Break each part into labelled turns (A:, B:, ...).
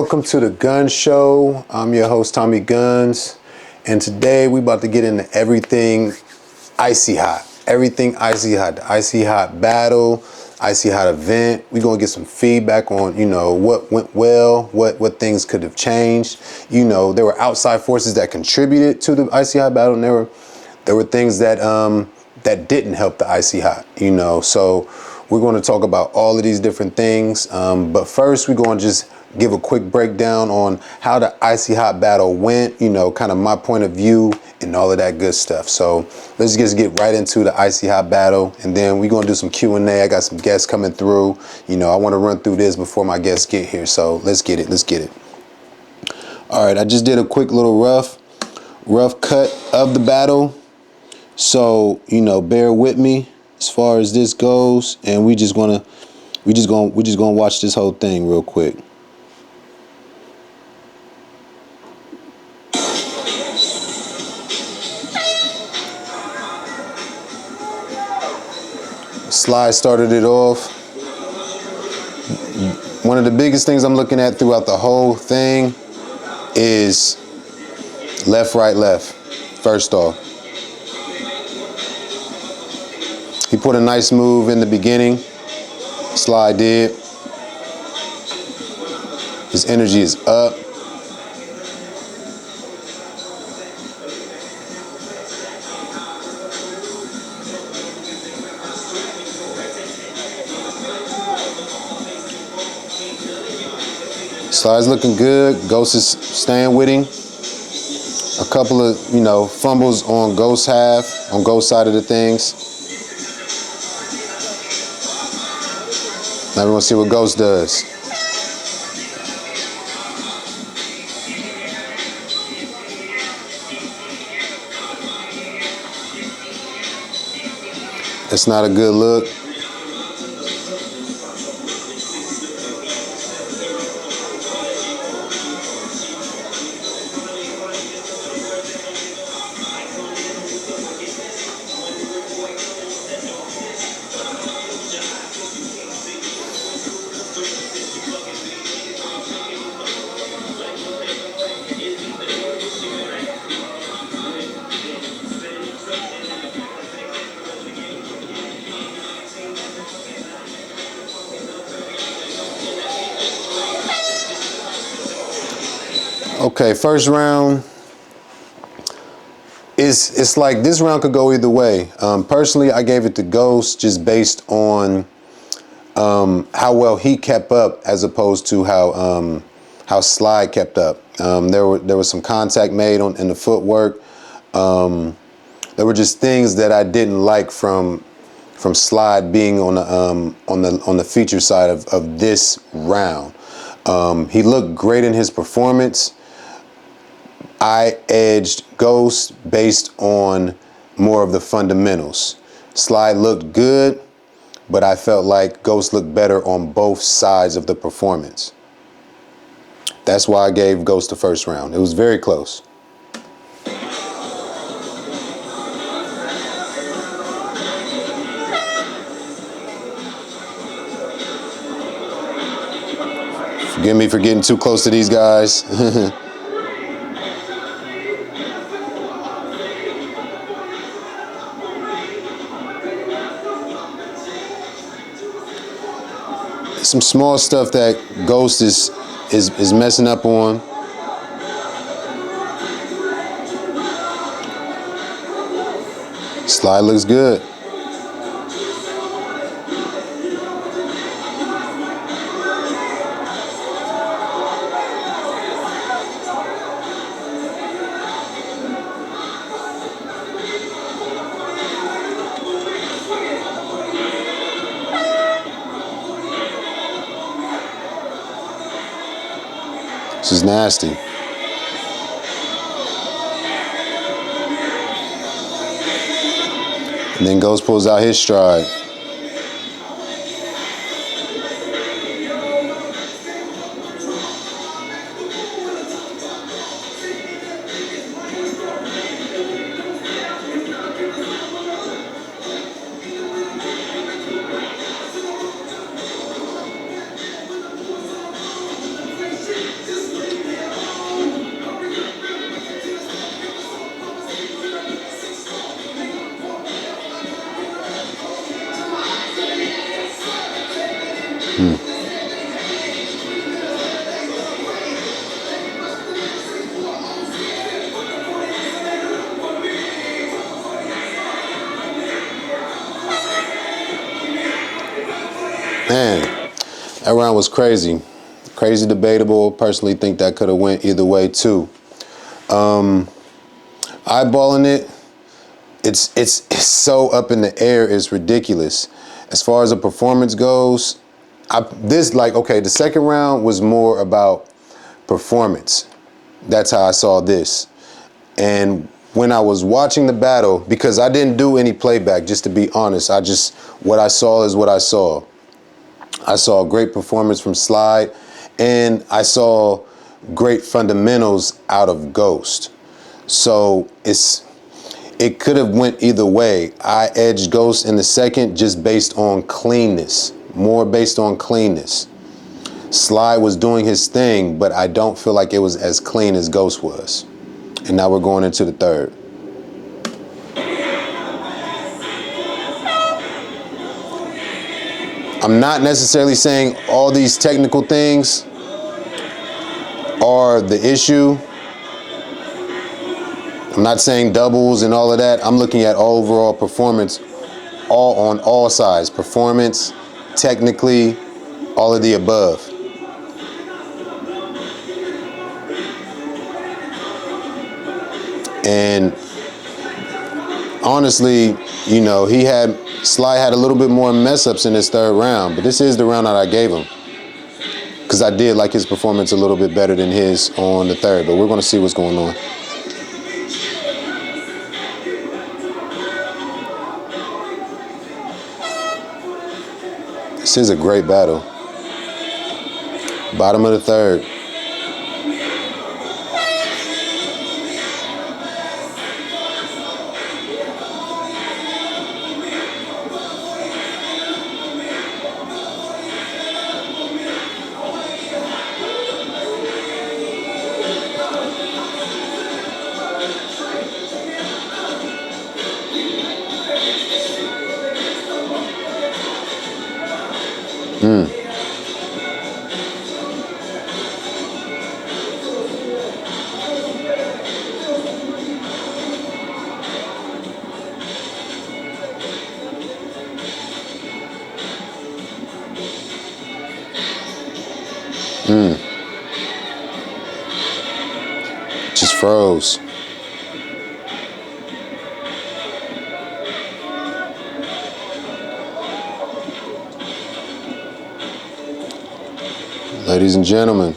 A: Welcome to the Gunz Show. I'm your host, Tommy Gunz, and today we about to get into everything IcyHot. Everything IcyHot. The IcyHot battle, IcyHot event. We're gonna get some feedback on, what went well, what things could have changed. There were outside forces that contributed to the IcyHot battle, and there were things that that didn't help the IcyHot. So we're going to talk about all of these different things. But first, we're going to just give a quick breakdown on how the IcyHot battle went, kind of my point of view and all of that good stuff. So let's just get right into the IcyHot battle, and then we're going to do some Q&A. I got some guests coming through. I want to run through this before my guests get here. So let's get it. All right, I just did a quick little rough cut of the battle. So, bear with me as far as this goes, and we just gonna watch this whole thing real quick. Sly started it off. One of the biggest things I'm looking at throughout the whole thing is left, right, left. First off, he put a nice move in the beginning. Sly did. His energy is up. Sly's looking good. Ghost is staying with him. A couple of, fumbles on Ghost's half, on Ghost's side of the things. Now we're gonna see what Ghost does. It's not a good look. Okay, first round, it's like this round could go either way. Personally, I gave it to Ghost just based on how well he kept up as opposed to how Sly kept up. There was some contact made in the footwork. There were just things that I didn't like from Sly being on the feature side of this round. He looked great in his performance. I edged Ghost based on more of the fundamentals. Sly looked good, but I felt like Ghost looked better on both sides of the performance. That's why I gave Ghost the first round. It was very close. Forgive me for getting too close to these guys. Some small stuff that Ghost is messing up on. Sly looks good. This is nasty. And then Ghost pulls out his stride. Man, that round was crazy. Crazy debatable. Personally think that could have went either way too. Eyeballing it, it's so up in the air, it's ridiculous. As far as the performance goes, the second round was more about performance. That's how I saw this. And when I was watching the battle, because I didn't do any playback, just to be honest, what I saw is what I saw. I saw a great performance from Slide, and I saw great fundamentals out of Ghost. So it could have went either way. I edged Ghost in the second just based on cleanness, more based on cleanness. Sly was doing his thing, but I don't feel like it was as clean as Ghost was. And now we're going into the third. I'm not necessarily saying all these technical things are the issue. I'm not saying doubles and all of that. I'm looking at overall performance on all sides. Performance, technically, all of the above. And honestly, you know, Sly had a little bit more mess ups in his third round, but this is the round that I gave him. Because I did like his performance a little bit better than his on the third, but we're going to see what's going on. This is a great battle. Bottom of the third. Just froze. Ladies and gentlemen,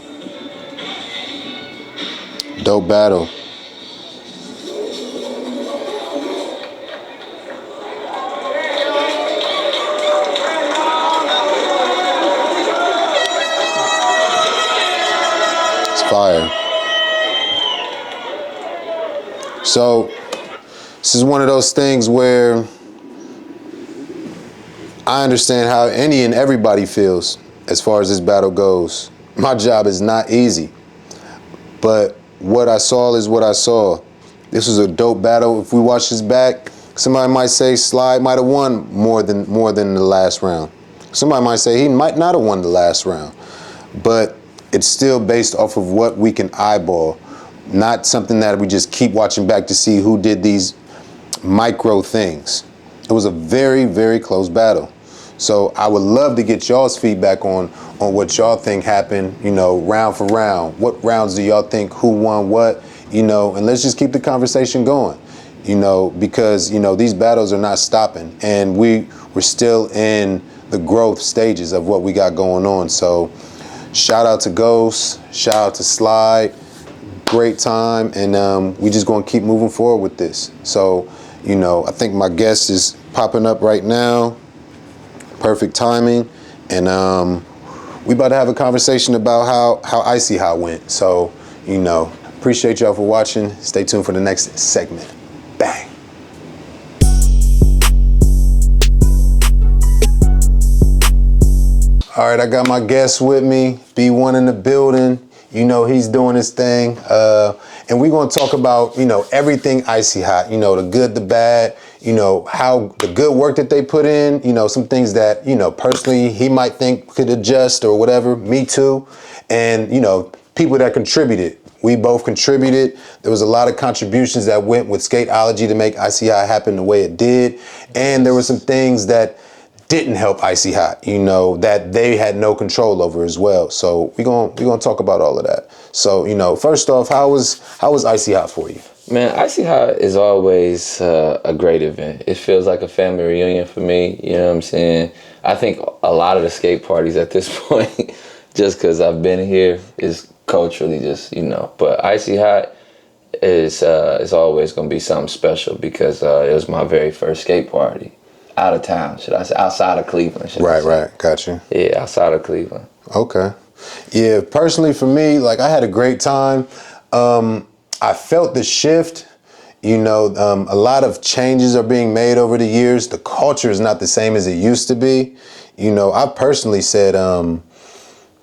A: dope battle. It's fire. So, this is one of those things where I understand how any and everybody feels as far as this battle goes. My job is not easy, but what I saw is what I saw. This was a dope battle. If we watch this back, somebody might say Slide might have won more than the last round. Somebody might say he might not have won the last round, but it's still based off of what we can eyeball, not something that we just keep watching back to see who did these micro things. It was a very, very close battle. So I would love to get y'all's feedback on what y'all think happened, you know, round for round. What rounds do y'all think who won what, you know, and let's just keep the conversation going, you know, because, you know, these battles are not stopping and we're still in the growth stages of what we got going on. So shout out to Ghost, shout out to Slide, great time, and we just gonna keep moving forward with this. So, you know, I think my guest is popping up right now. Perfect timing, and we about to have a conversation about how IcyHot went. So, you know, appreciate y'all for watching. Stay tuned for the next segment. Bang. All right, I got my guest with me, B1 in the building. You know, he's doing his thing. And we're gonna talk about, you know, everything IcyHot, you know, the good, the bad, you know, how the good work that they put in, you know, some things that, you know, personally he might think could adjust or whatever, me too. And, you know, people that contributed. We both contributed. There was a lot of contributions that went with Skateology to make IcyHot happen the way it did. And there were some things that didn't help IcyHot, you know, that they had no control over as well. So we're gonna talk about all of that. So, you know, first off, how was IcyHot for you?
B: Man, IcyHot is always a great event. It feels like a family reunion for me. You know what I'm saying? I think a lot of the skate parties at this point, just because I've been here, is culturally just, you know. But IcyHot is always going to be something special because it was my very first skate party out of town, should I say, outside of Cleveland.
A: Right, gotcha.
B: Yeah, outside of Cleveland.
A: Okay. Yeah, personally for me, like I had a great time. I felt the shift. You know, a lot of changes are being made over the years. The culture is not the same as it used to be. You know, I personally said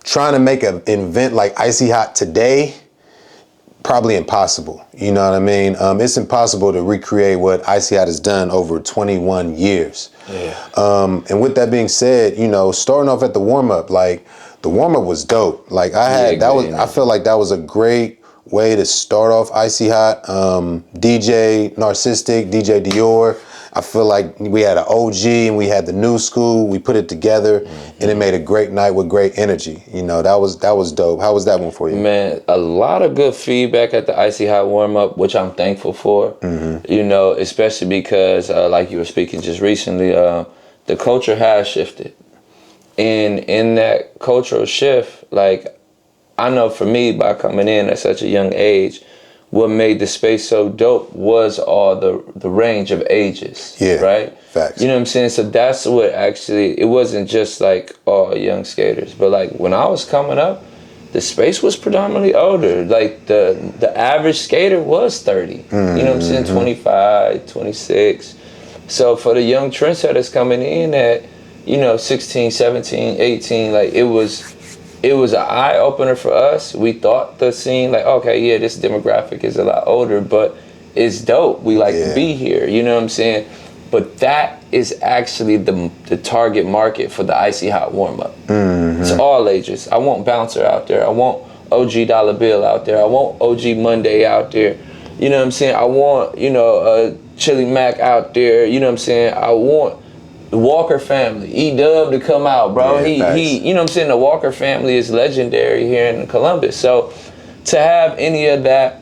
A: trying to make an event like IcyHot today, probably impossible. You know what I mean? It's impossible to recreate what IcyHot has done over 21 years. Yeah. And with that being said, you know, starting off at the warm-up, like the warm-up was dope. Like I felt like that was a great way to start off IcyHot. DJ Narcissistic, DJ Dior. I feel like we had an OG and we had the new school. We put it together and it made a great night with great energy. You know, that was dope. How was that one for you?
B: Man, a lot of good feedback at the IcyHot warm-up, which I'm thankful for. You know, especially because, like you were speaking just recently, the culture has shifted. And in that cultural shift, like, I know for me, by coming in at such a young age, what made the space so dope was all the range of ages. Yeah, right?
A: Facts.
B: You know what I'm saying? So that's what actually, it wasn't just like all young skaters, but like when I was coming up, the space was predominantly older. Like the average skater was 30. You know what I'm saying? 25, 26. So for the young trendsetters coming in at, you know, 16, 17, 18, like it was an eye-opener for us. We thought the scene, like, okay, yeah, this demographic is a lot older, but it's dope. We like to be here, you know what I'm saying? But that is actually the target market for the IcyHot warm-up. It's all ages. I want Bouncer out there. I want OG Dollar Bill out there. I want OG Monday out there. You know what I'm saying? I want, you know, Chili Mac out there. You know what I'm saying? I want the Walker family, E-Dub to come out, bro.
A: Yeah,
B: he, you know what I'm saying? The Walker family is legendary here in Columbus. So to have any of that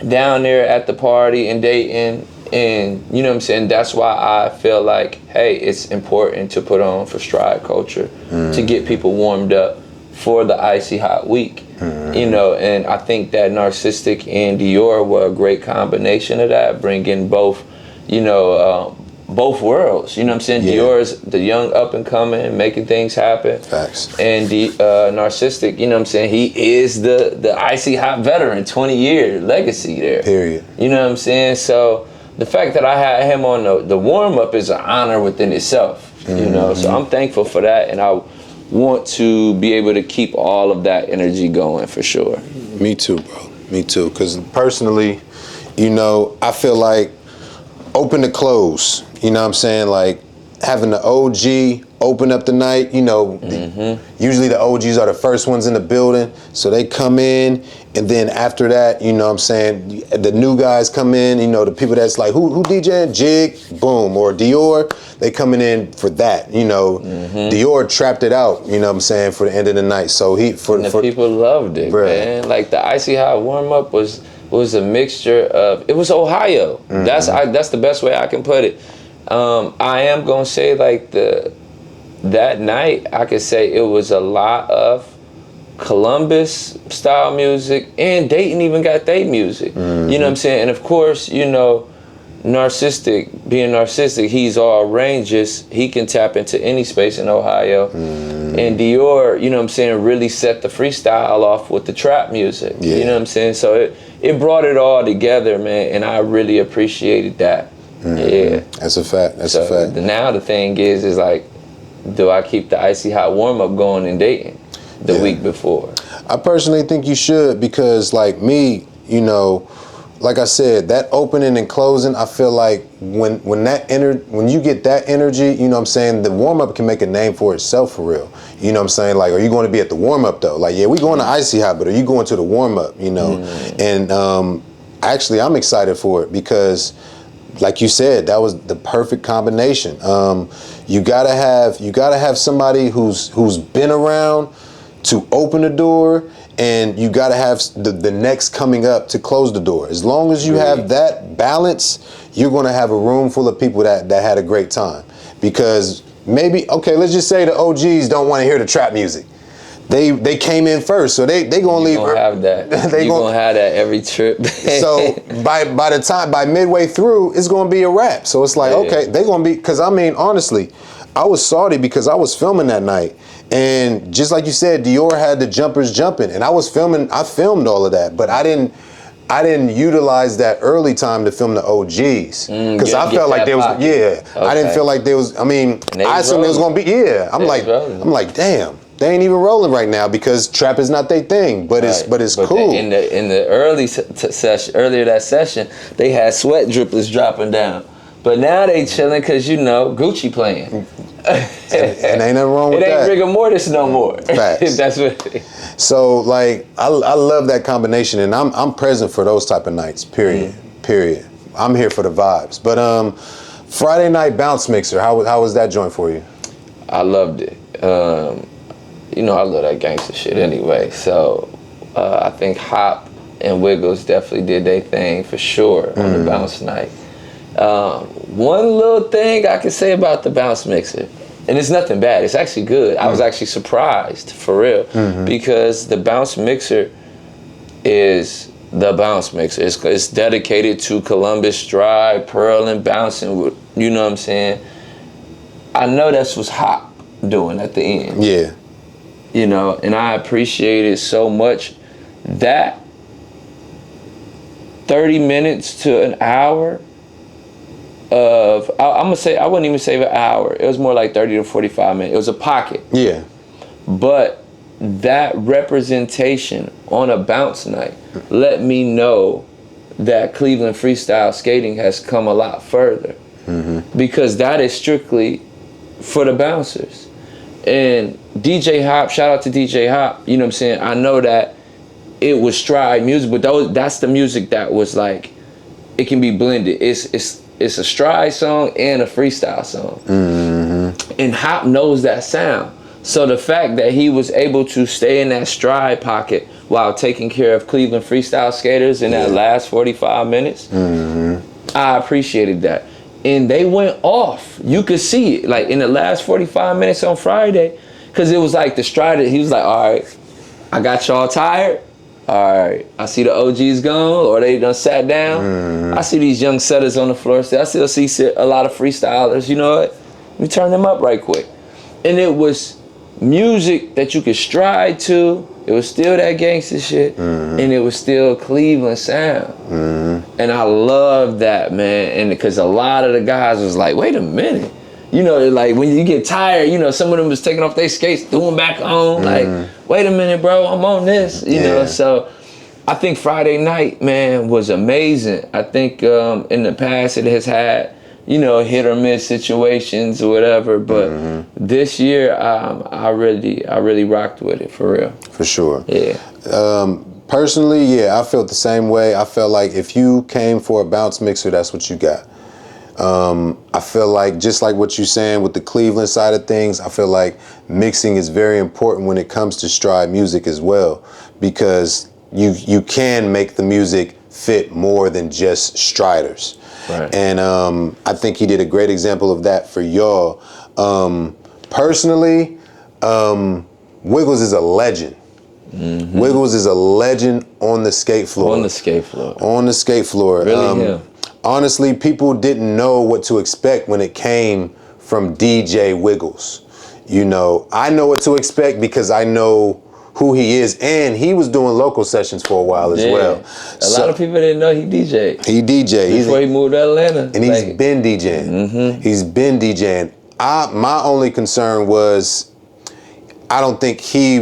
B: down there at the party in Dayton, and you know what I'm saying? That's why I feel like, hey, it's important to put on for Stride Culture to get people warmed up for the IcyHot week. You know, and I think that Narcissistic and Dior were a great combination of that, bringing both, you know, both worlds, you know what I'm saying? Dior is the young up and coming, making things happen.
A: Facts.
B: And the Narcissistic, you know what I'm saying? He is the IcyHot veteran, 20-year legacy there.
A: Period.
B: You know what I'm saying? So the fact that I had him on the warm-up is an honor within itself, you know? So I'm thankful for that, and I want to be able to keep all of that energy going for sure.
A: Me too, bro. Me too. Because personally, you know, I feel like open to close, you know what I'm saying? Like having the OG open up the night, you know, usually the OGs are the first ones in the building. So they come in, and then after that, you know what I'm saying, the new guys come in, you know, the people that's like, who DJing? Jig, boom, or Dior, they coming in for that, you know. Dior trapped it out, you know what I'm saying, for the end of the night. So
B: people loved it, man. Like the IcyHot warm-up was a mixture of, it was Ohio. That's the best way I can put it. I am gonna say like that night, I could say it was a lot of Columbus style music, and Dayton even got their music. You know what I'm saying? And of course, you know, Narcissistic, being Narcissistic, he's all ranges. He can tap into any space in Ohio. And Dior, you know what I'm saying, really set the freestyle off with the trap music. You know what I'm saying? So it brought it all together, man, and I really appreciated that. Yeah.
A: That's a fact. That's a fact.
B: Now the thing is like, do I keep the IcyHot warm-up going in Dayton the week before?
A: I personally think you should, because like me, you know, like I said, that opening and closing, I feel like when you get that energy, you know what I'm saying, the warm-up can make a name for itself for real. You know what I'm saying? Like, are you going to be at the warm-up though? Like, yeah, we going to IcyHot, but are you going to the warm-up, you know? And actually, I'm excited for it because like you said, that was the perfect combination. You gotta have somebody who's been around to open the door, and you gotta have the next coming up to close the door. As long as you have that balance, you're gonna have a room full of people that had a great time. Because maybe, okay, let's just say the OGs don't want to hear the trap music. They came in first, so they gonna leave.
B: Gonna have that. You're gonna have that every trip.
A: So by midway through, it's gonna be a wrap. So it's like, okay, they gonna be, because I mean, honestly, I was salty because I was filming that night, and just like you said, Dior had the jumpers jumping, and I filmed all of that, but I didn't utilize that early time to film the OGs because I felt like there was I didn't feel like there was. I mean, I assumed there was gonna be I'm like, damn. They ain't even rolling right now because trap is not their thing, but it's cool.
B: In the early session, earlier that session, they had sweat driplets dropping down, but now they chilling because Gucci playing.
A: and ain't nothing wrong with that.
B: It ain't rigor mortis no more.
A: Facts.
B: That's what.
A: So like I love that combination, and I'm present for those type of nights. Period. Period. I'm here for the vibes. But Friday night bounce mixer. How was that joint for you?
B: I loved it. I love that gangster shit anyway. So I think Hop and Wiggles definitely did their thing for sure on the bounce night. One little thing I can say about the bounce mixer, and it's nothing bad, it's actually good. I was actually surprised, for real, because the bounce mixer is the bounce mixer. It's dedicated to Columbus stride, Pearl, and bouncing, you know what I'm saying? I know that's what's Hop doing at the end.
A: Yeah.
B: And I appreciate it so much. That 30 minutes to an hour of, I'm gonna say, I wouldn't even say an hour. It was more like 30 to 45 minutes. It was a pocket.
A: Yeah.
B: But that representation on a bounce night let me know that Cleveland freestyle skating has come a lot further. Because that is strictly for the bouncers. And DJ Hop, shout out to DJ Hop, you know what I'm saying? I know that it was stride music, but that's the music that was like, it can be blended. It's a stride song and a freestyle song. And Hop knows that sound. So the fact that he was able to stay in that stride pocket while taking care of Cleveland freestyle skaters in that last 45 minutes, I appreciated that. And they went off. You could see it, like in the last 45 minutes on Friday, because it was like the strider, he was like, all right, I got y'all tired. All right, I see the OGs gone, or they done sat down. I see these young setters on the floor still. I still see a lot of freestylers. You know what? Let me turn them up right quick. And it was music that you could stride to. It was still that gangster shit, and it was still Cleveland sound. And I love that, man. And because a lot of the guys was like, wait a minute. Like when you get tired, some of them was taking off their skates, throwing back on, like, wait a minute, bro, I'm on this, you know? So I think Friday night, man, was amazing. I think in the past it has had, hit or miss situations or whatever, but this year I really rocked with it, for real.
A: For sure.
B: Yeah.
A: Personally, I felt the same way. I felt like if you came for a bounce mixer, that's what you got. I feel like, just like what you're saying with the Cleveland side of things, I feel like mixing is very important when it comes to stride music as well, because you can make the music fit more than just striders. Right. And I think he did a great example of that for y'all. Personally, Wiggles is a legend. Wiggles is a legend on the skate floor.
B: On the skate floor.
A: On the skate floor.
B: Really him.
A: Honestly, people didn't know what to expect when it came from DJ Wiggles. I know what to expect because I know who he is, and he was doing local sessions for a while as well.
B: A lot of people didn't know he DJ.
A: He DJ.
B: Before he moved to Atlanta.
A: And he's been DJing. He's been DJing. My only concern was, I don't think he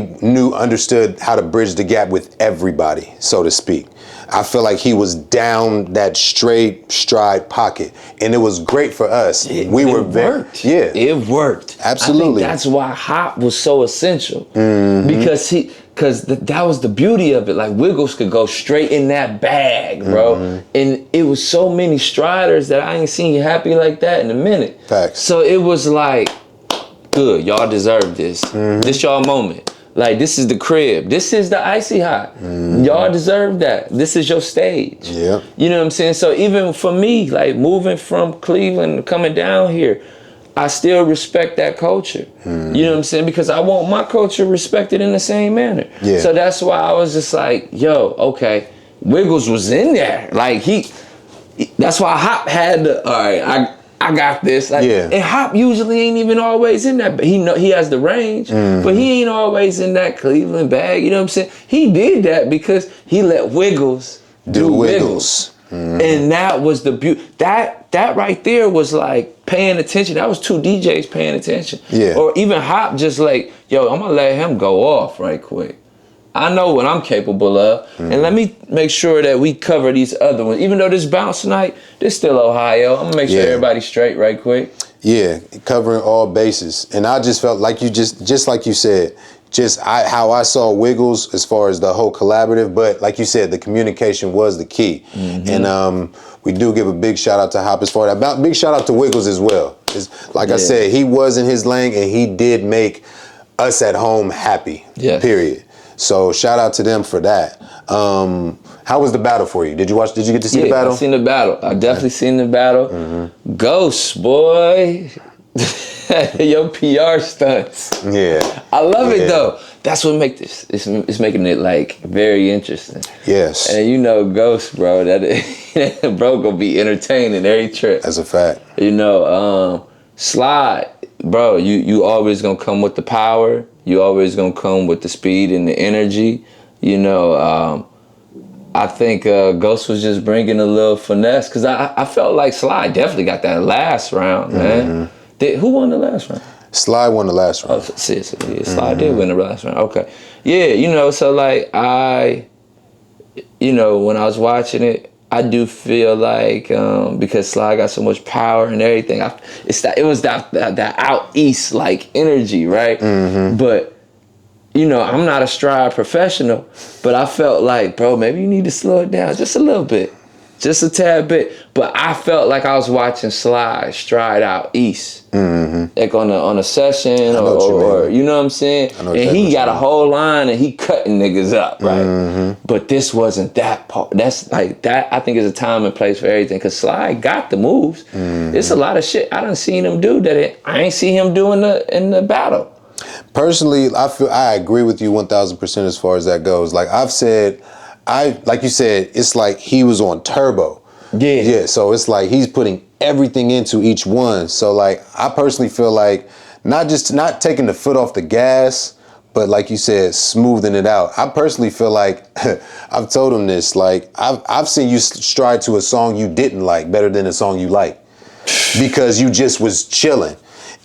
A: understood how to bridge the gap with everybody, so to speak. I feel like he was down that straight stride pocket, and it was great for us.
B: It worked. It worked.
A: Absolutely.
B: I think that's why Hop was so essential, because Cause that was the beauty of it. Like Wiggles could go straight in that bag, bro. And it was so many striders that I ain't seen you happy like that in a minute.
A: Facts.
B: So it was like, good, y'all deserve this. This y'all moment. Like, this is the crib. This is the IcyHot. Y'all deserve that. This is your stage.
A: Yeah.
B: You know what I'm saying? So even for me, like moving from Cleveland, coming down here, I still respect that culture. You know what I'm saying? Because I want my culture respected in the same manner.
A: Yeah.
B: So that's why I was just like, yo, okay, Wiggles was in there. Like that's why Hop had the, all right, I got this. Like,
A: yeah.
B: And Hop usually ain't even always in that. But he has the range, but he ain't always in that Cleveland bag. You know what I'm saying? He did that because he let Wiggles do Wiggles. And that was the beauty. That right there was like paying attention. That was two DJs paying attention.
A: Yeah. Or
B: even Hop just like, yo, I'm gonna let him go off right quick. I know what I'm capable of. And let me make sure that we cover these other ones. Even though this bounce tonight, this still Ohio. I'm gonna make sure everybody's straight right quick.
A: Yeah, covering all bases. And I just felt like you just like you said, how I saw Wiggles as far as the whole collaborative, but like you said, the communication was the key. And we do give a big shout out to Hop as far as that. Big shout out to Wiggles as well. Like I said, he was in his lane and he did make us at home happy, period. So shout out to them for that. How was the battle for you? Did you get to see the battle?
B: I seen the battle. I definitely seen the battle. Ghost, boy. Your PR stunts.
A: Yeah.
B: I love it though. That's what make this. It's making it like very interesting.
A: Yes.
B: And you know, Ghost, bro, that bro gonna be entertaining every trip.
A: That's a fact.
B: You know, Slide, bro, you always gonna come with the power. You always gonna come with the speed and the energy. You know, I think Ghost was just bringing a little finesse because I felt like Slide definitely got that last round, man. Who won the last round?
A: Slide won the last round.
B: Oh, Slide did win the last round. Okay. Yeah, you know, so like when I was watching it, I do feel like because Slide got so much power and everything, it was that out east like energy, right? But you know, I'm not a stride professional, but I felt like, bro, maybe you need to slow it down just a little bit. Just a tad bit, but I felt like I was watching Slide stride out east, like on a session or you know what I'm saying. And he got a whole line and he cutting niggas up, right? But this wasn't that part. That's like that. I think is a time and place for everything. Cause Slide got the moves. It's a lot of shit I done seen him do that I ain't see him do in the battle.
A: Personally, I agree with you 1,000% as far as that goes. Like I've said. Like you said, it's like he was on turbo. Yeah, so it's like he's putting everything into each one. So like, I personally feel like not taking the foot off the gas, but like you said, smoothing it out. I personally feel like, I've told him this, like I've seen you stride to a song you didn't like better than a song you like because you just was chilling.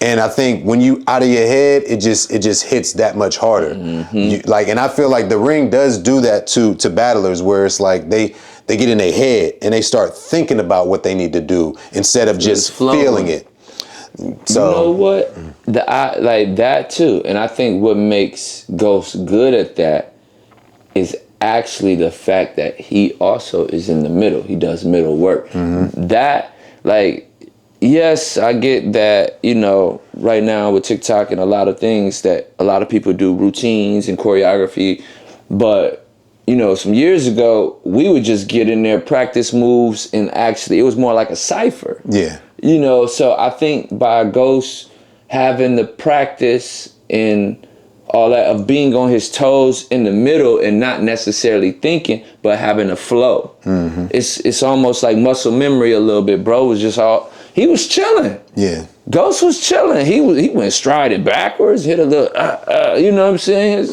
A: And I think when you out of your head, it just hits that much harder. And I feel like the ring does do that to battlers, where it's like they get in their head and they start thinking about what they need to do instead of just feeling it. So
B: you know what? Like that too. And I think what makes Ghost good at that is actually the fact that he also is in the middle. He does middle work. That like. Yes, I get that, you know, right now with TikTok and a lot of things that a lot of people do routines and choreography. But, you know, some years ago, we would just get in there, practice moves, and actually it was more like a cipher. Yeah. You know, so I think by Ghost having the practice and all that of being on his toes in the middle and not necessarily thinking, but having a flow. It's almost like muscle memory a little bit. Bro was just he was chilling. Yeah. Ghost was chilling. He went strided backwards, hit a little, you know what I'm saying?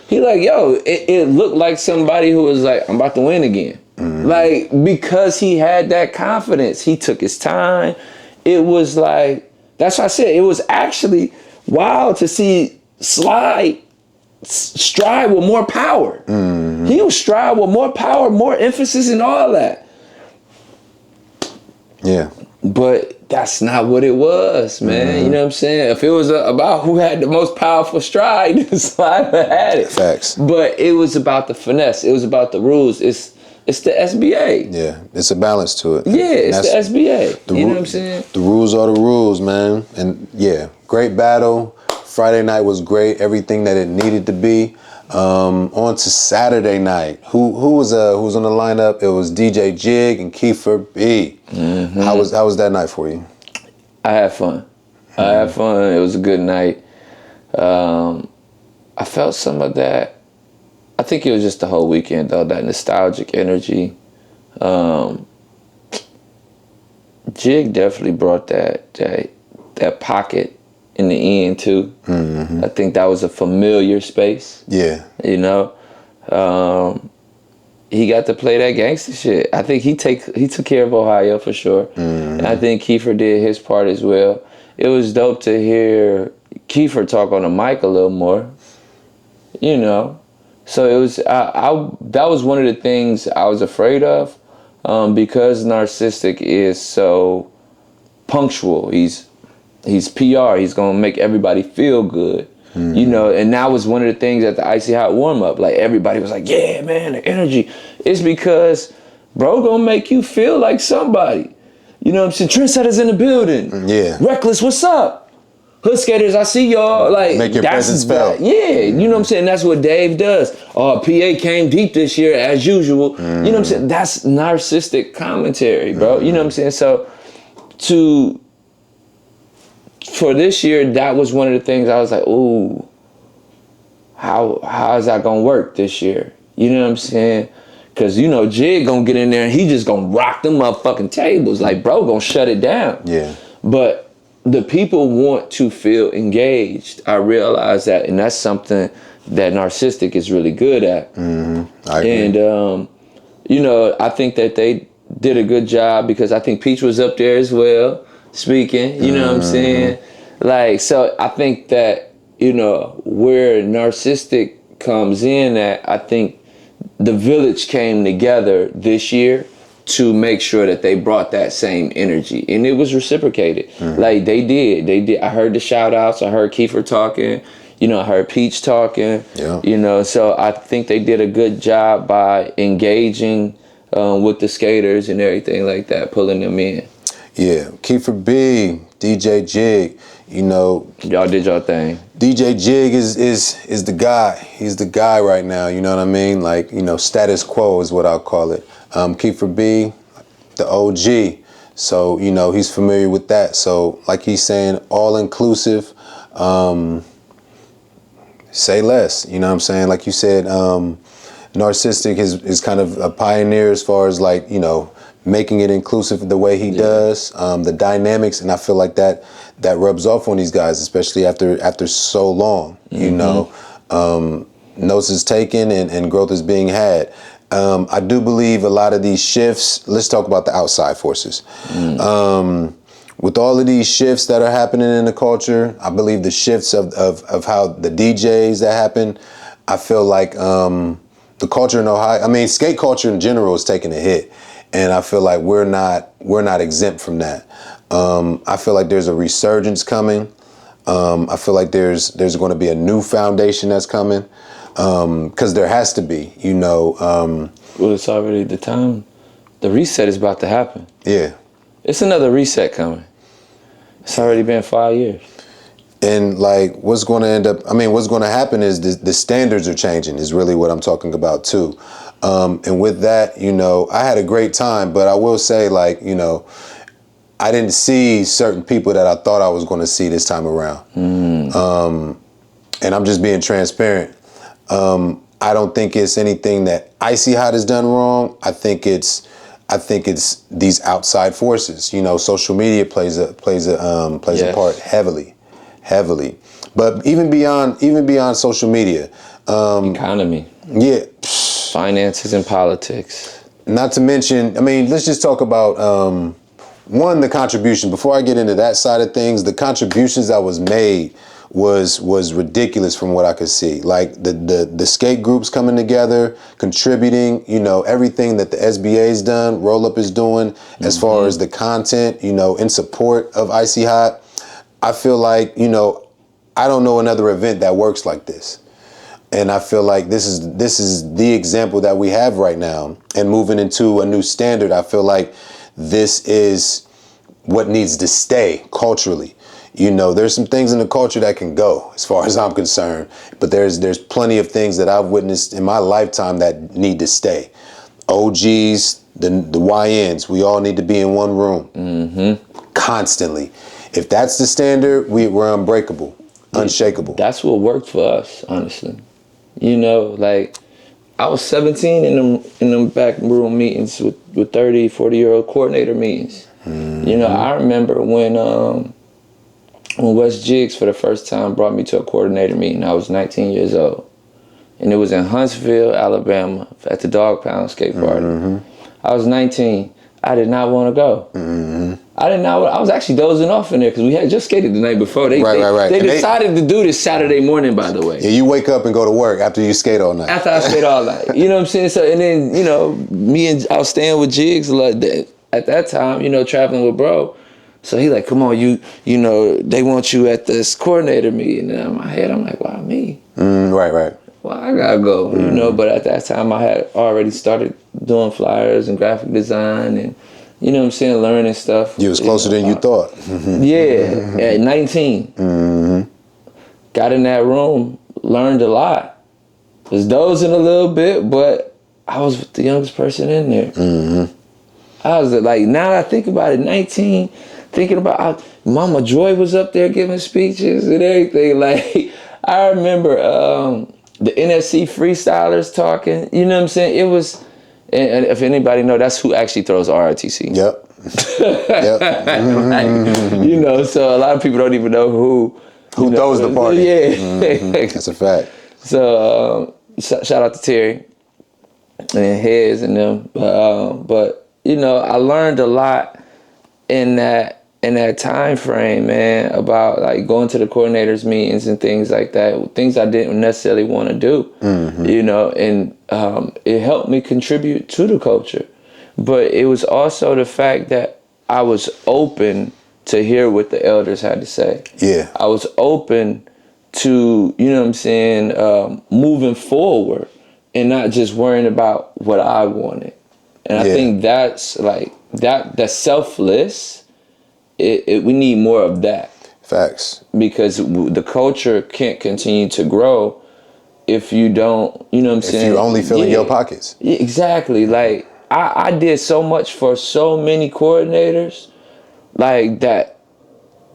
B: He like, yo, it looked like somebody who was like, I'm about to win again. Like, because he had that confidence, he took his time. It was like, that's why I said, it was actually wild to see Slide stride with more power. He was stride with more power, more emphasis and all that. Yeah. But that's not what it was, man. You know what I'm saying? If it was about who had the most powerful stride, the Slimer had it.
A: Facts.
B: But it was about the finesse. It was about the rules. It's the SBA.
A: Yeah, it's a balance to it.
B: Yeah, it's the SBA. You know what I'm saying?
A: The rules are the rules, man. And yeah, great battle. Friday night was great. Everything that it needed to be. On to Saturday night. Who was on the lineup? It was DJ Jig and Kiefer B. How was that night for you?
B: I had fun. It was a good night. I felt some of that. I think it was just the whole weekend though, that nostalgic energy. Jig definitely brought that pocket in the end too. I think that was a familiar space.
A: Yeah.
B: You know, he got to play that gangster shit. I think he took care of Ohio for sure. And I think Kiefer did his part as well. It was dope to hear Kiefer talk on the mic a little more. You know, so it was. That was one of the things I was afraid of, because Narcissistic is so punctual. He's PR. He's gonna make everybody feel good. You know, and that was one of the things at the IcyHot warm up. Like everybody was like, "Yeah, man, the energy." It's because bro gonna make you feel like somebody. You know what I'm saying? Trendsetters in the building.
A: Yeah.
B: Reckless, what's up? Hood skaters, I see y'all. Like,
A: make your presence felt.
B: Yeah, you know what I'm saying? That's what Dave does. PA came deep this year as usual. You know what I'm saying? That's narcissistic commentary, bro. You know what I'm saying? So for this year, that was one of the things I was like, ooh, how is that gonna work this year? You know what I'm saying? Cause you know, Jig gonna get in there and he just gonna rock them motherfucking tables. Like, bro gonna shut it down.
A: Yeah.
B: But the people want to feel engaged. I realize that, and that's something that Narcissistic is really good at.
A: I agree.
B: And you know, I think that they did a good job because I think Peach was up there as well speaking. You know what I'm saying? Like, so I think that, you know, where Narcissistic comes in at, I think the village came together this year to make sure that they brought that same energy, and it was reciprocated. Like they did. I heard the shout outs. I heard Kiefer talking. You know, I heard Peach talking.
A: Yeah.
B: You know, so I think they did a good job by engaging with the skaters and everything like that, pulling them in.
A: Yeah, Kiefer B, DJ Jig. You know,
B: Y'all did y'all thing.
A: DJ Jig is the guy. He's the guy right now. You know what I mean? Like, you know, status quo is what I'll call it. Kiefer B, the OG. So, you know, he's familiar with that. So, like he's saying, all inclusive. Say less. You know what I'm saying? Like you said, Narcissistic is kind of a pioneer as far as, like, you know, making it inclusive the way he does, the dynamics, and I feel like that rubs off on these guys, especially after so long. You know, notes is taken and growth is being had. I do believe a lot of these shifts. Let's talk about the outside forces. With all of these shifts that are happening in the culture, I believe the shifts of how the DJs that happen. I feel like the culture in Ohio. I mean, skate culture in general is taking a hit. And I feel like we're not exempt from that. I feel like there's a resurgence coming. I feel like there's going to be a new foundation that's coming, because there has to be. You know.
B: Well, it's already the time. The reset is about to happen.
A: Yeah.
B: It's another reset coming. It's already been 5 years.
A: And like, what's going to happen is the standards are changing. Is really what I'm talking about too. And with that, you know, I had a great time, but I will say, like, you know, I didn't see certain people that I thought I was going to see this time around. And I'm just being transparent. I don't think it's anything that IcyHot has done wrong. I think it's these outside forces. You know, social media plays a part heavily. But even beyond social media,
B: Economy.
A: Yeah.
B: Finances and politics.
A: Not to mention, I mean, let's just talk about the contribution. Before I get into that side of things, the contributions that was made was ridiculous from what I could see. Like the skate groups coming together, contributing, you know, everything that the SBA's done, Roll Up is doing, as far as the content, you know, in support of IcyHot. I feel like, you know, I don't know another event that works like this. And I feel like this is the example that we have right now. And moving into a new standard, I feel like this is what needs to stay culturally. You know, there's some things in the culture that can go, as far as I'm concerned, but there's plenty of things that I've witnessed in my lifetime that need to stay. OGs, the YNs, we all need to be in one room constantly. If that's the standard, we're unbreakable, unshakable.
B: That's what worked for us, honestly. You know, like, I was 17 in them back room meetings with 30, 40-year-old coordinator meetings. You know, I remember when Wes Jiggs for the first time brought me to a coordinator meeting. I was 19 years old. And it was in Huntsville, Alabama, at the Dog Pound skate party. I was 19. I did not want to go. I was actually dozing off in there because we had just skated the night before. They decided to do this Saturday morning, by the way.
A: Yeah, you wake up and go to work after you skate all night.
B: After I skate all night. You know what I'm saying? So, and then, you know, I was staying with Jiggs like that. At that time, you know, traveling with bro. So he like, come on, you know, they want you at this coordinator meeting. And in my head, I'm like, why me?
A: Right.
B: Well, I gotta go, you know. But at that time, I had already started doing flyers and graphic design and, you know what I'm saying, learning stuff.
A: You was closer than you thought.
B: Yeah, at 19. Got in that room, learned a lot. Was dozing a little bit, but I was the youngest person in there. I was like, now that I think about it, 19, thinking about Mama Joy was up there giving speeches and everything. Like, I remember the NSC freestylers talking. You know what I'm saying? It was, and if anybody know, that's who actually throws ROTC.
A: Yep.
B: Like, you know, so a lot of people don't even know who
A: throws the party.
B: Yeah.
A: That's a fact.
B: So shout out to Terry and Hez and them. But you know, I learned a lot in that time frame, man, about like going to the coordinators meetings and things like that, things I didn't necessarily want to do, you know, and it helped me contribute to the culture. But it was also the fact that I was open to hear what the elders had to say. Yeah. I was open to, you know what I'm saying, moving forward and not just worrying about what I wanted. And I think that's like, that's selfless. We need more of that.
A: Facts. Because
B: the culture can't continue to grow if you don't, you know what I'm saying?
A: If you're only filling your pockets.
B: Yeah, exactly. Like, I did so much for so many coordinators, like that,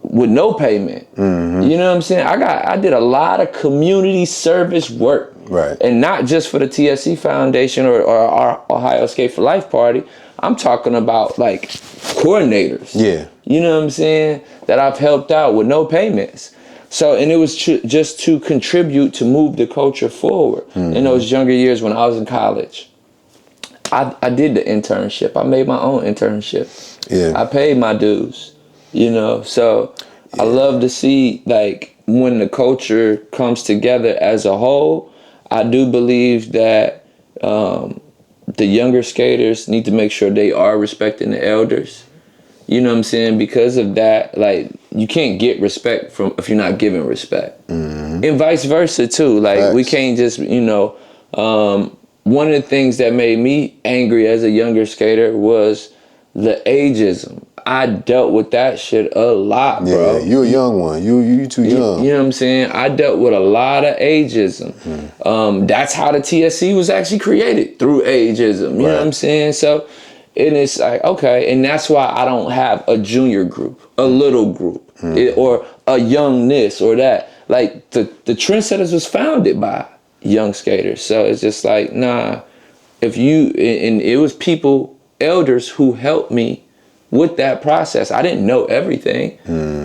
B: with no payment. You know what I'm saying? I did a lot of community service work. Right. And not just for the TSC Foundation or our Ohio Skate for Life party. I'm talking about like coordinators. Yeah. You know what I'm saying? That I've helped out with no payments. So, and it was just to contribute to move the culture forward. In those younger years when I was in college, I did the internship. I made my own internship. Yeah. I paid my dues, you know? So I love to see like when the culture comes together as a whole. I do believe that the younger skaters need to make sure they are respecting the elders. You know what I'm saying? Because of that, like, you can't get respect from if you're not giving respect. And vice versa too. Like, we can't just, you know, one of the things that made me angry as a younger skater was the ageism. I dealt with that shit a lot, bro.
A: Yeah, you a young one. You too young.
B: You know what I'm saying? I dealt with a lot of ageism. That's how the TSC was actually created, through ageism. You know what I'm saying? So, and it's like, okay, and that's why I don't have a junior group, a little group, or a young this or that. Like, the Trendsetters was founded by young skaters. So it's just like, nah, if you, and it was people, elders, who helped me with that process. I didn't know everything.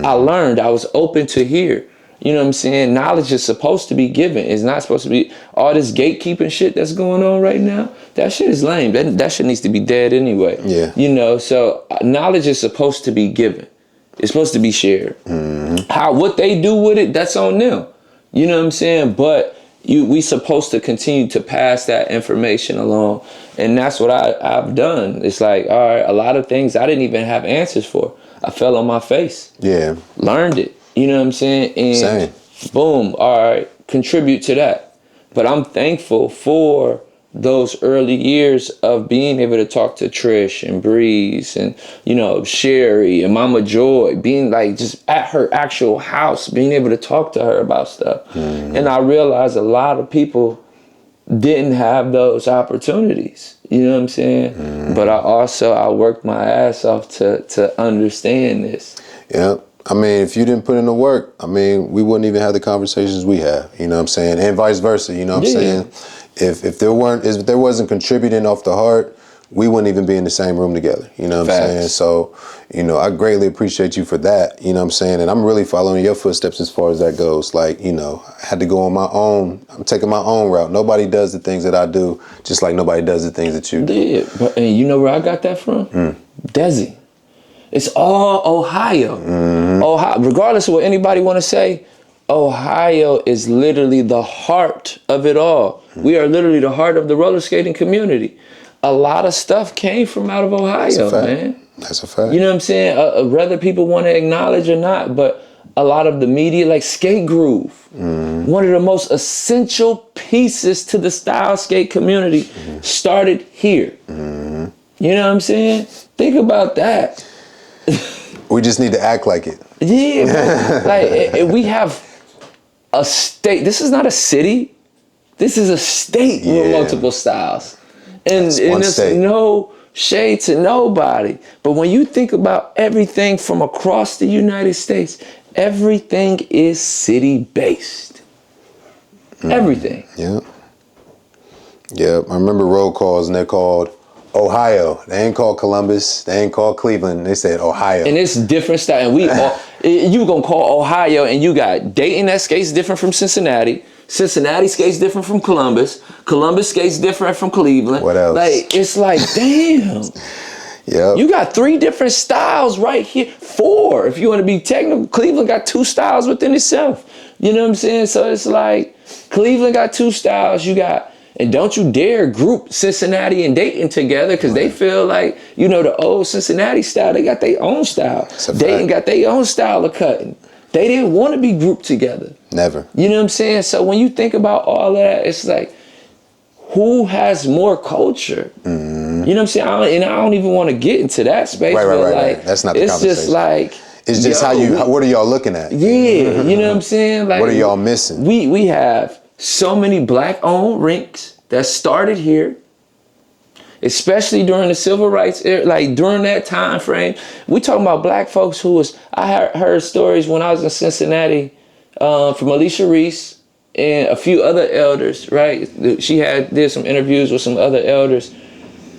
B: I learned. I was open to hear. You know what I'm saying? Knowledge is supposed to be given. It's not supposed to be all this gatekeeping shit that's going on right now. That shit is lame. That shit needs to be dead anyway. Yeah. You know, so knowledge is supposed to be given. It's supposed to be shared. And what they do with it, that's on them. You know what I'm saying? But we supposed to continue to pass that information along. And that's what I've done. It's like, all right, a lot of things I didn't even have answers for. I fell on my face.
A: Yeah.
B: Learned it. You know what I'm saying? And
A: Same.
B: boom, all right, contribute to that. But I'm thankful for those early years of being able to talk to Trish and Breeze and, you know, Sherry and Mama Joy, being like just at her actual house, being able to talk to her about stuff. Mm-hmm. And I realized a lot of people didn't have those opportunities. You know what I'm saying? Mm-hmm. But I worked my ass off to understand this.
A: Yeah. I mean, if you didn't put in the work, I mean, we wouldn't even have the conversations we have, you know what I'm saying? And vice versa, you know what I'm saying? If there wasn't contributing off the heart, we wouldn't even be in the same room together, you know what I'm saying? So, you know, I greatly appreciate you for that, you know what I'm saying? And I'm really following your footsteps as far as that goes. Like, you know, I had to go on my own. I'm taking my own route. Nobody does the things that I do, just like nobody does the things that you do.
B: Yeah, but and you know where I got that from? Desi. It's all Ohio. Mm-hmm. Ohio, regardless of what anybody want to say, Ohio is literally the heart of it all. Mm-hmm. We are literally the heart of the roller skating community. A lot of stuff came from out of Ohio, man.
A: That's a fact.
B: You know what I'm saying? Whether people want to acknowledge or not, but a lot of the media, like Skate Groove, one of the most essential pieces to the style skate community, started here. Mm-hmm. You know what I'm saying? Think about that.
A: We just need to act like it.
B: Yeah, like we have a state. This is not a city. This is a state with multiple styles. And there's no shade to nobody. But when you think about everything from across the United States, everything is city-based. Everything.
A: Yeah. Yeah, I remember roll calls and they're called Ohio. They ain't called Columbus. They ain't called Cleveland. They said Ohio.
B: And it's different style. And you gonna call Ohio and you got Dayton that skates different from Cincinnati. Cincinnati skates different from Columbus. Columbus skates different from Cleveland.
A: What else?
B: Like, it's like, damn.
A: Yeah.
B: You got 3 different styles right here. 4, if you want to be technical. Cleveland got 2 styles within itself. You know what I'm saying? So it's like, Cleveland got 2 styles. You got, and don't you dare group Cincinnati and Dayton together because they feel like, you know, the old Cincinnati style, they got their own style. Dayton got their own style of cutting. They didn't want to be grouped together.
A: Never.
B: You know what I'm saying? So when you think about all that, it's like, who has more culture? Mm-hmm. You know what I'm saying? I don't even want to get into that space.
A: Right. That's not the conversation.
B: It's just like...
A: It's just what are y'all looking at?
B: Yeah, you know what I'm saying? Like,
A: what are y'all missing?
B: We have so many black-owned rinks that started here, especially during the civil rights era, like during that time frame. We talking about black folks who was... I heard stories when I was in Cincinnati from Alicia Reese and a few other elders, right? She did some interviews with some other elders,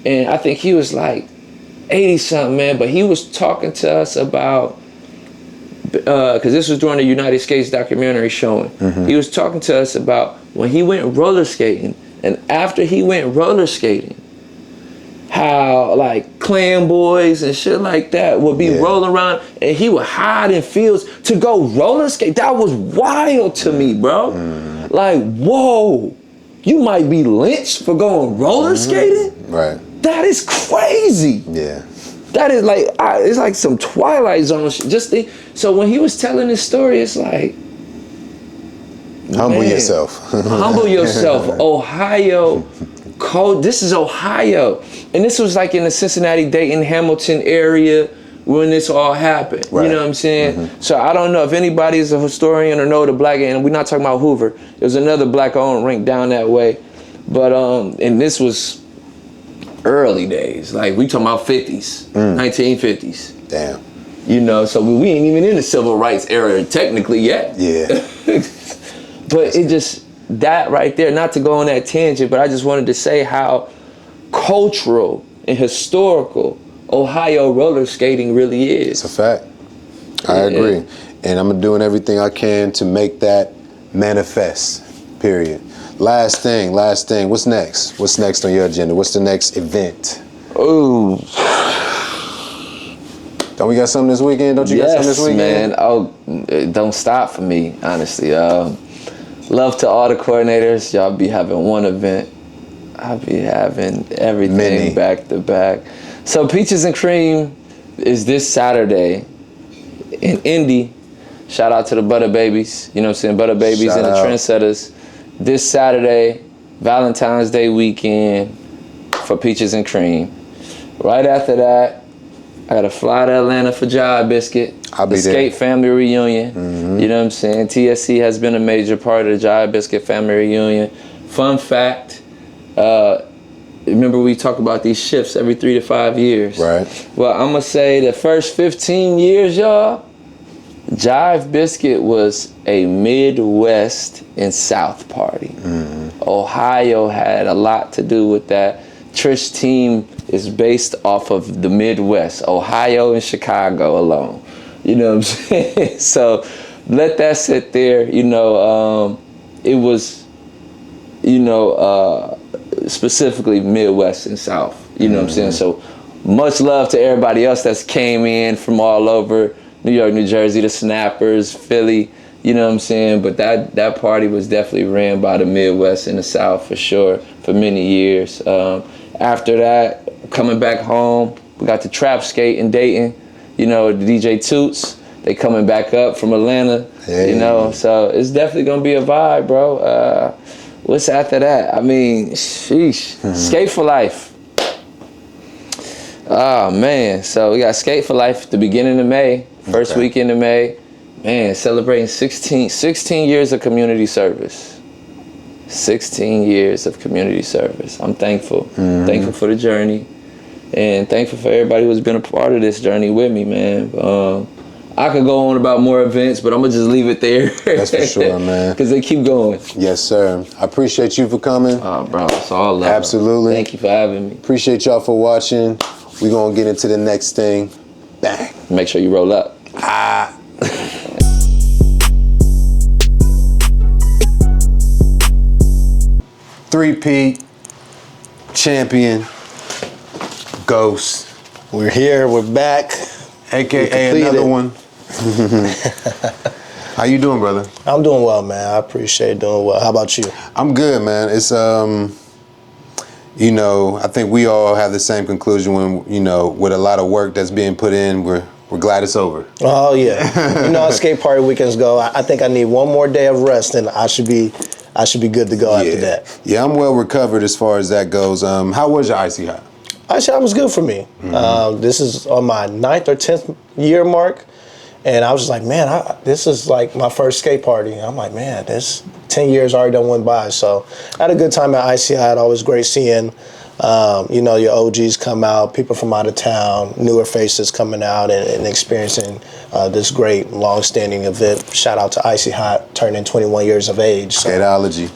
B: and I think he was like 80-something, man, but he was talking to us about, because this was during the United Skates documentary showing. Mm-hmm. He was talking to us about when he went roller skating, and after he went roller skating, how like clan boys and shit like that would be rolling around and he would hide in fields to go roller skate. That was wild to me, bro. Like, whoa, you might be lynched for going roller skating? Right. That is crazy. Yeah. That is like, it's like some Twilight Zone shit. So when he was telling this story, it's like,
A: humble yourself.
B: Humble yourself. Ohio code. This is Ohio. And this was like in the Cincinnati, Dayton, Hamilton area when this all happened. Right. You know what I'm saying? Mm-hmm. So I don't know if anybody is a historian or know the black, and we're not talking about Hoover. There's another black-owned rink down that way. But, and this was early days. Like, we talking about 50s, 1950s.
A: Damn.
B: You know, so we ain't even in the civil rights era technically yet. Yeah. But it just, that right there, not to go on that tangent, but I just wanted to say how cultural and historical Ohio roller skating really is.
A: It's a fact. I agree. And I'm doing everything I can to make that manifest, period. Last thing. What's next? What's next on your agenda? What's the next event?
B: Oh.
A: Don't we got something this weekend? Don't you got something this weekend?
B: Man. Oh, it don't stop for me, honestly. Love to all the coordinators. Y'all be having one event. I'll be having everything back to back. So Peaches and Cream is this Saturday in Indy. Shout out to the Butter Babies. You know what I'm saying? Butter Babies and the Trendsetters. This Saturday, Valentine's Day weekend for Peaches and Cream. Right after that, I gotta fly to Atlanta for Jive Biscuit.
A: I'll be there.
B: Skate family reunion. You know what I'm saying? TSC has been a major part of the Jive Biscuit family reunion. Fun fact, remember we talk about these shifts every 3 to 5 years.
A: Right.
B: Well, I'm gonna say the first 15 years, y'all, Jive Biscuit was a Midwest and South party. Ohio had a lot to do with that. Trish's team is based off of the Midwest, Ohio and Chicago alone. You know what I'm saying? So let that sit there. You know, it was, you know, specifically Midwest and South. You know what I'm saying? So much love to everybody else that's came in from all over New York, New Jersey, the Snappers, Philly. You know what I'm saying? But that party was definitely ran by the Midwest and the South for sure for many years. After that, coming back home, we got the Trap Skate in Dayton. You know, the DJ Toots, they coming back up from Atlanta. Hey. You know, so it's definitely gonna be a vibe, bro. What's after that? I mean, sheesh. Skate for Life. Oh man, so we got Skate for Life at the beginning of May, first weekend of May. Man, celebrating 16 years of community service. 16 years of community service. I'm thankful. Thankful for the journey. And thankful for everybody who's been a part of this journey with me, man. I could go on about more events, but I'm going to just leave it there.
A: That's for sure, man.
B: Because they keep going.
A: Yes, sir. I appreciate you for coming.
B: Oh, bro, it's all love.
A: Absolutely.
B: Thank you for having me.
A: Appreciate y'all for watching. We're going to get into the next thing. Bang.
B: Make sure you roll up.
A: Three-peat champion Ghost.
C: We're here. We're back.
A: AKA another one. How you doing, brother?
C: I'm doing well, man. I appreciate doing well. How about you?
A: I'm good, man. It's you know, I think we all have the same conclusion when, you know, with a lot of work that's being put in, we're glad it's over.
C: Oh yeah. You know how skate party weekends go. I think I need one more day of rest and I should be good to go after that.
A: Yeah, I'm well recovered as far as that goes. How was your IcyHot?
C: IcyHot was good for me. This is on my 9th or 10th year mark. And I was just like, man, this is like my first skate party. And I'm like, man, this 10 years already done went by. So I had a good time at IcyHot. Always great seeing, you know, your OGs come out, people from out of town, newer faces coming out and experiencing this great, long-standing event. Shout out to IcyHot, turning 21 years of age. So.
A: Skateology.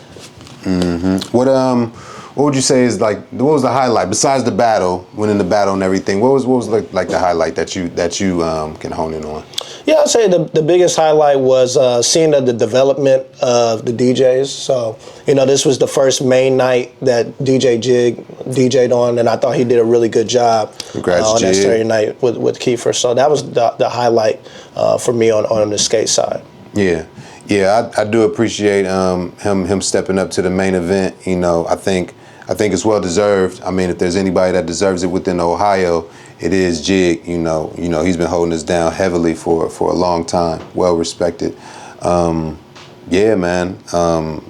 A: What would you say is like? What was the highlight besides the battle, winning the battle and everything? What was like the highlight that you can hone in on?
C: Yeah, I'd say the biggest highlight was seeing the development of the DJs. So, you know, this was the first main night that DJ Jig DJ'd on, and I thought he did a really good job on that Saturday night with Kiefer. So that was the highlight for me on the skate side.
A: Yeah. Yeah, I do appreciate him stepping up to the main event. You know, I think it's well deserved. I mean, if there's anybody that deserves it within Ohio, it is Jig. You know, he's been holding us down heavily for a long time. Well respected. Yeah, man. I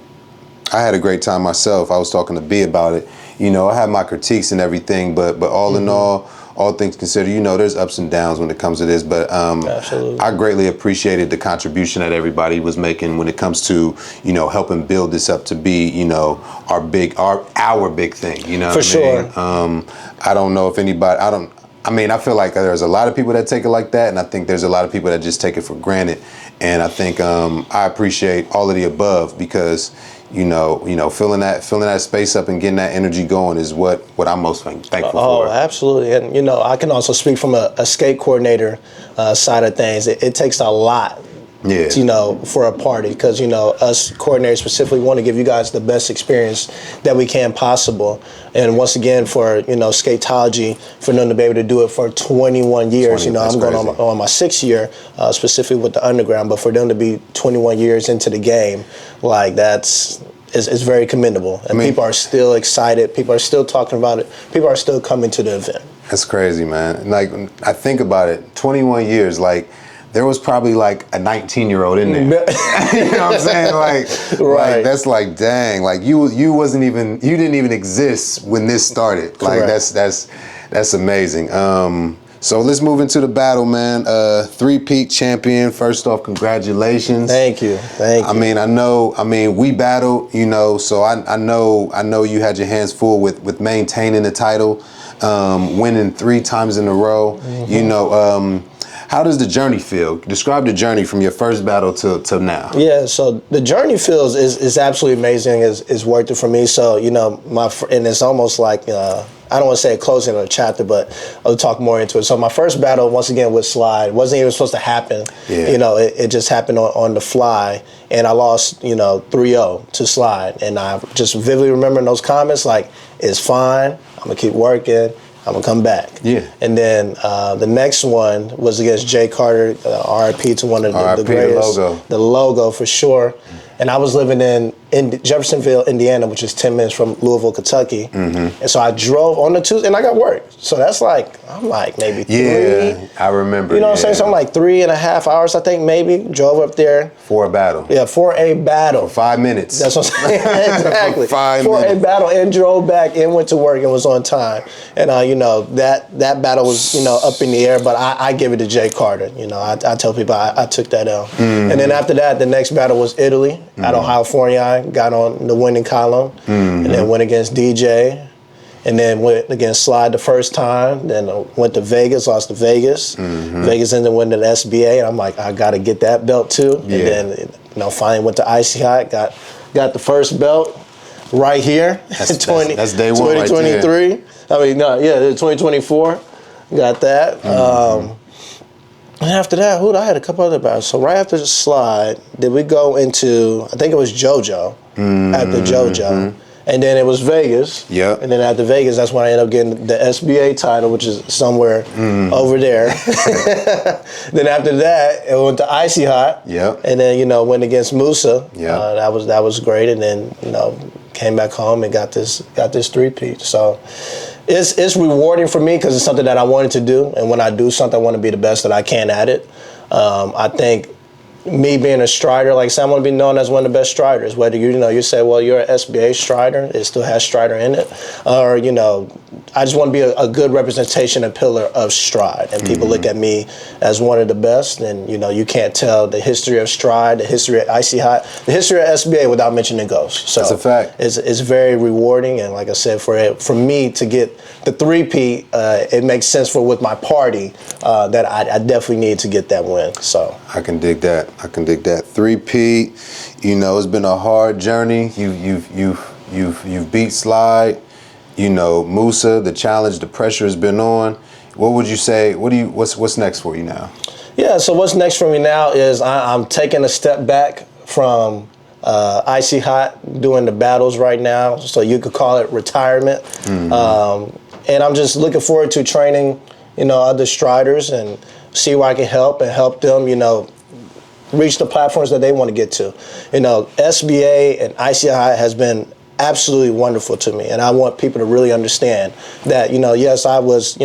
A: had a great time myself. I was talking to B about it. You know, I had my critiques and everything, but all in all things considered, you know, there's ups and downs when it comes to this, but I greatly appreciated the contribution that everybody was making when it comes to, you know, helping build this up to be, you know, our big thing, you know.
C: For sure.
A: I don't know if anybody, I feel like there's a lot of people that take it like that, and I think there's a lot of people that just take it for granted, and I think I appreciate all of the above because, you know, filling that space up and getting that energy going is what I'm most thankful for.
C: Oh, absolutely. And, you know, I can also speak from a skate coordinator side of things. It takes a lot
A: Yeah.
C: You know, for a party, because you know us coordinators specifically want to give you guys the best experience that we can possible. And once again, for you know Skatology, for them to be able to do it for 21 years,
A: 20,
C: you know,
A: that's
C: I'm going
A: crazy.
C: on my 6th year, specifically with the underground. But for them to be 21 years into the game, like it's very commendable. And people are still excited. People are still talking about it. People are still coming to the event.
A: That's crazy, man. Like, I think about it, 21 years, like, there was probably like a 19-year-old in there. You know what I'm saying? Like,
C: Right.
A: like that's like, dang, like you didn't even exist when this started. Like,
C: Correct.
A: that's amazing. So let's move into the battle, man. Three-peat champion. First off, congratulations.
C: Thank you. Thank you.
A: I mean, we battled, you know, so I know you had your hands full with maintaining the title, winning 3 times in a row.
C: Mm-hmm.
A: You know, how does the journey feel? Describe the journey from your first battle till now.
C: Yeah, so the journey feels is absolutely amazing. Is worth it for me. So you know, and it's almost like I don't want to say a closing of a chapter, but I'll talk more into it. So my first battle, once again, with Slide, wasn't even supposed to happen.
A: Yeah.
C: You know, it just happened on the fly, and I lost, you know, 3-0 to Slide. And I just vividly remember those comments, like, it's fine, I'm going to keep working, I'm going to come back.
A: Yeah.
C: And then the next one was against Jay Carter, RIP to one of the greatest. The logo, for sure. And I was living in Jeffersonville, Indiana, which is 10 minutes from Louisville, Kentucky. Mm-hmm. And so I drove on the Tuesday, and I got work. So that's like, I'm like maybe 3.
A: Yeah, I remember.
C: You know what I'm saying? So I'm like 3.5 hours, I think, maybe. Drove up there.
A: For a battle.
C: Yeah, for a battle.
A: For 5 minutes.
C: That's what I'm saying. Exactly.
A: For
C: a battle, and drove back and went to work and was on time. And you know, that battle was, you know, up in the air, but I give it to Jay Carter. You know, I tell people I took that L. Mm-hmm. And then after that, the next battle was Italy. At Ohio Foreign, I got on the winning column, and then went against DJ, and then went against Slide the first time. Then went to Vegas, lost to Vegas. Vegas ended up winning the SBA, and I'm like, I got to get that belt too.
A: Yeah.
C: And then, you know, finally went to IcyHot, got the first belt right here.
A: That's day one,
C: 2023. Right, I mean, no, yeah, 2024. Got that. And after that, I had a couple other battles. So right after the Slide, did we go into, I think it was JoJo, after JoJo. And then it was Vegas.
A: Yep.
C: And then after Vegas, that's when I ended up getting the SBA title, which is somewhere over there. Then after that, it went to IcyHot.
A: Yep.
C: And then, you know, went against Musa.
A: Yeah.
C: That was great. And then, you know, came back home and got this three-peat. So it's rewarding for me because it's something that I wanted to do. And when I do something, I want to be the best that I can at it. I think me being a strider, like I said, I want to be known as one of the best striders. Whether you say, well, you're an SBA strider, it still has strider in it, or you know, I just want to be a good representation and pillar of stride. And people look at me as one of the best. And you know, you can't tell the history of stride, the history of IcyHot, the history of SBA without mentioning Ghost. So
A: that's a fact.
C: It's very rewarding, and like I said, for me to get the three-peat, it makes sense with my party that I definitely need to get that win. So
A: I can dig that. I can dig that. Three-peat, you know, it's been a hard journey. You've beat Slide, you know, Musa, the challenge, the pressure has been on. What would you say? What's next for you now?
C: Yeah, so what's next for me now is I'm taking a step back from IcyHot, doing the battles right now, so you could call it retirement. And I'm just looking forward to training, you know, other striders and see where I can help them, you know, reach the platforms that they want to get to. You know, SBA and IcyHot has been absolutely wonderful to me, and I want people to really understand that, you know, yes, I was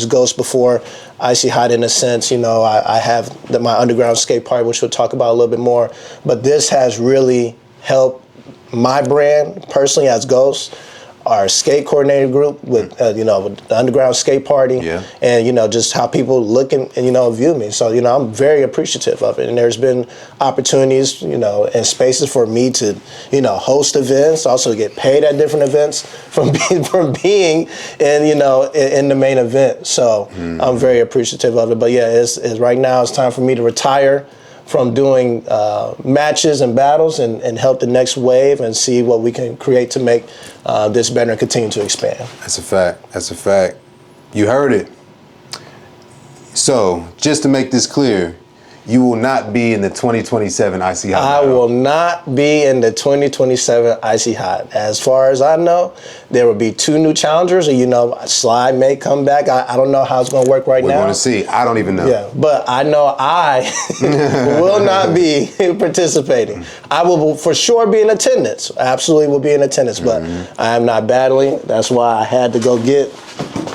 C: Ghost before IcyHot in a sense. You know, I have my underground skate party, which we'll talk about a little bit more, but this has really helped my brand personally as Ghost, our skate coordinator group with you know, with the underground skate party, and you know, just how people look and you know, view me. So you know, I'm very appreciative of it, and there's been opportunities, you know, and spaces for me to, you know, host events, also get paid at different events from being in, you know, in the main event. So I'm very appreciative of it. But yeah, it's right now it's time for me to retire from doing matches and battles and help the next wave and see what we can create to make this better and continue to expand.
A: That's a fact. That's a fact. You heard it. So, just to make this clear, you will not be in the 2027 IcyHot.
C: I will not be in the 2027 IcyHot. As far as I know, there will be 2 new challengers, and Slide may come back. I don't know how it's going to work right now.
A: We're going to see. I don't even know.
C: Yeah, but I know I will not be participating. I will for sure be in attendance. Absolutely will be in attendance, but I am not battling. That's why I had to go get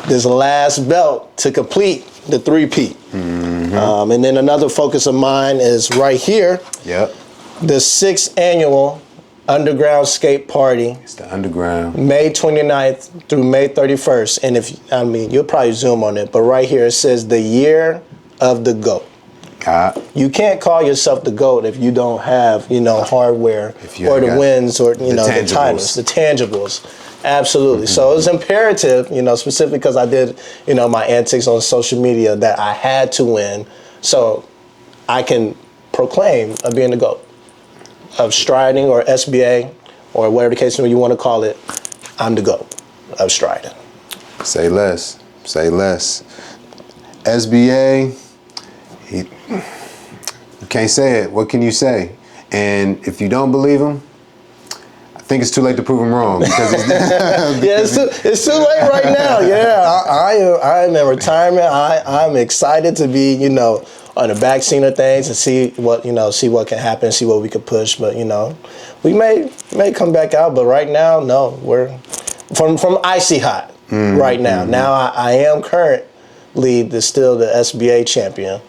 C: this last belt to complete the 3-peat. And then another focus of mine is right here.
A: Yep.
C: The 6th annual Underground Skate Party.
A: It's the underground.
C: May 29th through May 31st. And you'll probably zoom on it, but right here it says the year of the GOAT. You can't call yourself the GOAT if you don't have, hardware or the wins or, the titles, the tangibles. Absolutely. So it was imperative, specifically because I did, my antics on social media, that I had to win so I can proclaim of being the GOAT of striding or SBA or whatever the case you want to call it. I'm the GOAT of striding.
A: Say less. Say less. SBA, you can't say it. What can you say? And if you don't believe him, I think it's too late to prove him wrong. Because
C: it's too late right now. Yeah, I am in retirement. I'm excited to be, on the back scene of things and see what can happen, see what we can push. But we may come back out. But right now, no, we're from IcyHot right now. Now I am currently still the SBA champion,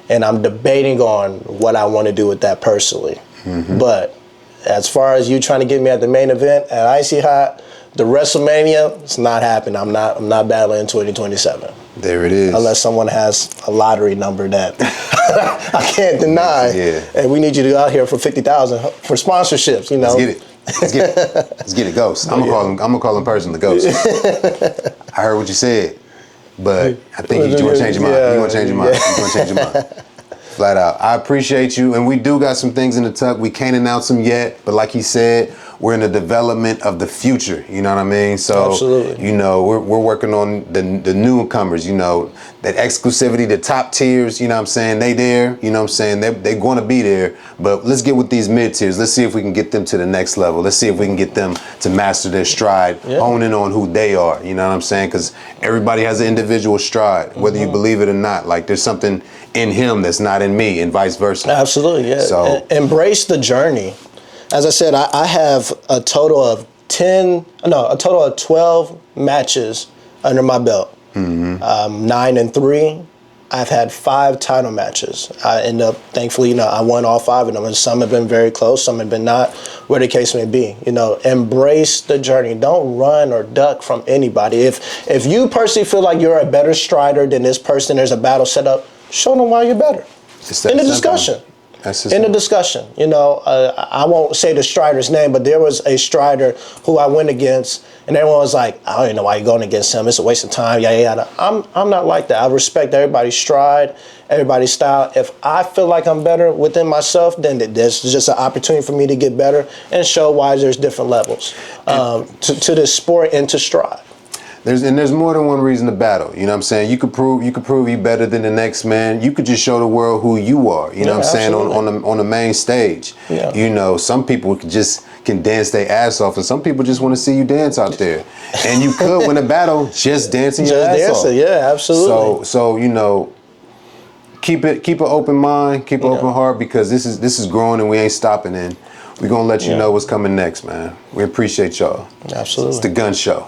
C: and I'm debating on what I want to do with that personally. But as far as you trying to get me at the main event at IcyHot, the WrestleMania, it's not happening. I'm not battling in 2027.
A: There it is.
C: Unless someone has a lottery number that I can't deny.
A: Yeah.
C: And we need you to go out here for $50,000 for sponsorships.
A: Let's get it. Let's get it, Ghost. I'm gonna call him personally, Ghost. I heard what you said, but I think you want to change your mind. You want to change your mind. You want to change your mind. Flat out. I appreciate you, and we do got some things in the tuck. We can't announce them yet, but like he said, we're in the development of the future. You know what I mean? So,
C: absolutely.
A: We're working on the newcomers. That exclusivity, the top tiers. You know what I'm saying? They there. You know what I'm saying? They're going to be there. But let's get with these mid tiers. Let's see if we can get them to the next level. Let's see if we can get them to master their stride, honing on who they are. You know what I'm saying? Because everybody has an individual stride, whether you believe it or not. Like there's something in him that's not in me, and vice versa.
C: Absolutely, yeah. So embrace the journey. As I said, I have a total of 12 matches under my belt. 9-3. I've had 5 title matches. I end up, thankfully, I won all 5 of them, and some have been very close, some have been not, where the case may be. Embrace the journey. Don't run or duck from anybody. If you personally feel like you're a better strider than this person, there's a battle set up, show them why you're better. In the discussion. In the discussion, I won't say the strider's name, but there was a strider who I went against, and everyone was like, I don't even know why you're going against him. It's a waste of time, yada, yada. I'm not like that. I respect everybody's stride, everybody's style. If I feel like I'm better within myself, then there's just an opportunity for me to get better and show why there's different levels to this sport and to stride.
A: There's more than one reason to battle. You know what I'm saying? You could prove you better than the next man. You could just show the world who you are. You know what I'm saying? On the main stage. Yeah. Some people can dance their ass off, and some people just want to see you dance out there. And you could win a battle just dancing your ass off.
C: Yeah, absolutely.
A: So keep an open mind, keep an open heart, because this is growing and we ain't stopping. And we're gonna let you know what's coming next, man. We appreciate y'all.
C: Absolutely.
A: It's the Gunz Show.